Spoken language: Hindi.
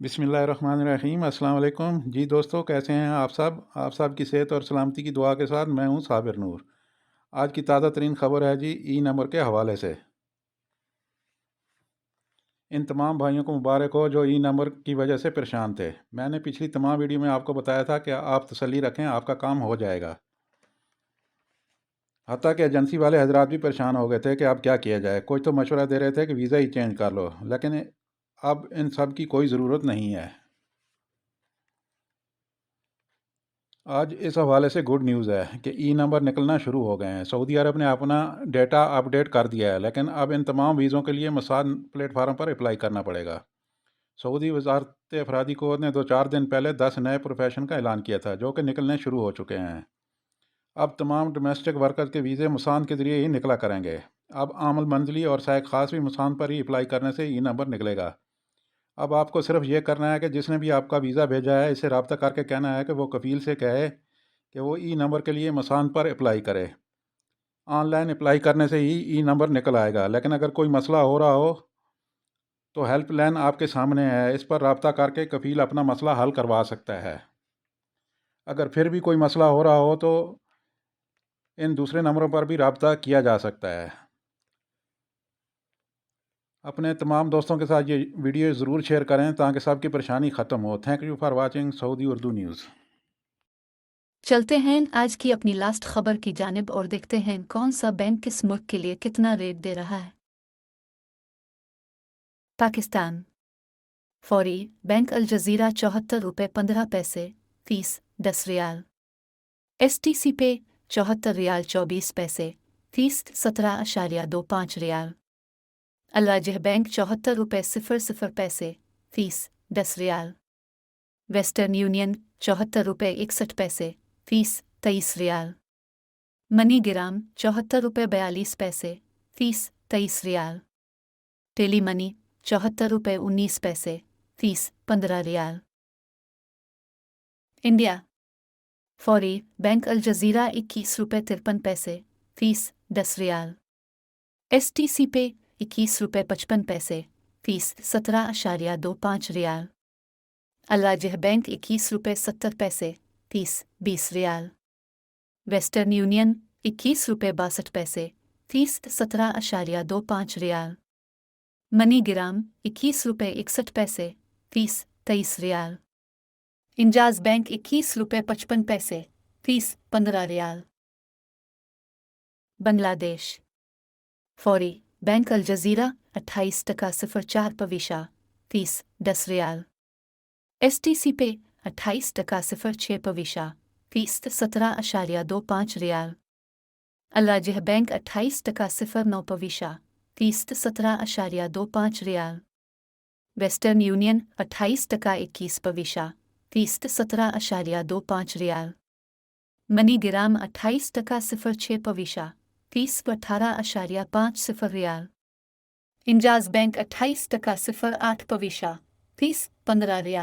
बिस्मिल्लाहिर्रहमानिर्रहीम अस्सलाम वालेकुम जी दोस्तों, कैसे हैं आप सब की सेहत और सलामती की दुआ के साथ मैं हूं साबिर नूर। आज की ताज़ा तरीन खबर है जी ई नंबर के हवाले से। इन तमाम भाइयों को मुबारक हो जो ई नंबर की वजह से परेशान थे। मैंने पिछली तमाम वीडियो में आपको बताया था कि आप तसल्ली रखें, आपका काम हो जाएगा। हत्ता कि एजेंसी वाले हजरात भी परेशान हो गए थे कि अब क्या किया जाए। कोई तो मशवरा दे रहे थे कि वीज़ा ही चेंज कर लो, लेकिन अब इन सब की कोई ज़रूरत नहीं है। आज इस हवाले से गुड न्यूज़ है कि ई नंबर निकलना शुरू हो गए हैं। सऊदी अरब ने अपना डेटा अपडेट कर दिया है, लेकिन अब इन तमाम वीज़ों के लिए मसान प्लेटफार्म पर अप्लाई करना पड़ेगा। सऊदी वजारत अफरादी कोर ने 2-4 दिन पहले 10 नए प्रोफेशन का ऐलान किया था, जो कि निकलने शुरू हो चुके हैं। अब तमाम डोमेस्टिक वर्कर्स के वीज़े मुसान के ज़रिए ही निकला करेंगे। अब आमल मंजली और सायक खास भी मुसान पर ही अप्लाई करने से ई नंबर निकलेगा। अब आपको सिर्फ ये करना है कि जिसने भी आपका वीज़ा भेजा है, इससे रब्ता करके कहना है कि वो कफ़ील से कहे कि वो ई नंबर के लिए मसान पर अप्लाई करे। ऑनलाइन अप्लाई करने से ही ई नंबर निकल आएगा, लेकिन अगर कोई मसला हो रहा हो तो हेल्पलाइन आपके सामने है, इस पर रब्ता करके कफ़ील अपना मसला हल करवा सकता है। अगर फिर भी कोई मसला हो रहा हो तो इन दूसरे नंबरों पर भी रब्ता किया जा सकता है। अपने तमाम दोस्तों के साथ ये वीडियो ज़रूर शेयर करें ताकि सबकी परेशानी ख़त्म हो। Thank you for watching Saudi Urdu news. चलते हैं आज की अपनी लास्ट खबर की जानिब और देखते हैं कौन सा बैंक किस मुल्क के लिए कितना रेट दे रहा है। पाकिस्तान फौरी बैंक अल जजीरा ₹74.15 फीस 10 रियाल। STC पे ₹74.24 फीस 17.25 रियाल। अल-राजिह बैंक ₹74.00 फीस 10 रियाल। वेस्टर्न यूनियन ₹74.61 फीस 23 रियाल। मनी ग्राम ₹74.42 फीस 23 रियाल। टेली मनी ₹74.19 फीस 15 रियाल। इंडिया फौरी बैंक अल जजीरा ₹21.53 फीस 10 रियाल। STC पे ₹21.55 फीस 17.25 रियाल। अल-राजिह बैंक ₹21.70 फीस 20 रियाल। वेस्टर्न यूनियन ₹21.62 फीस 17.25 रियाल। मनी ग्राम ₹21.61 फीस 23 रियाल। इंजाज बैंक ₹21.55 फीस 15 रियाल। बांग्लादेश फौरी बैंक अल जजीरा 28.04 फीस 10 रियाल। STC पे 28.06 फीस 17.25 रियाल। अल-राजिह बैंक 28.09 फीस 17.25 रियाल। वेस्टर्न यूनियन 28.21 फीस 17.25 रियाल। मनी ग्राम 28.06 फीस 18.50 रियाल। Enjaz bank 28.08 fees 15 riyal.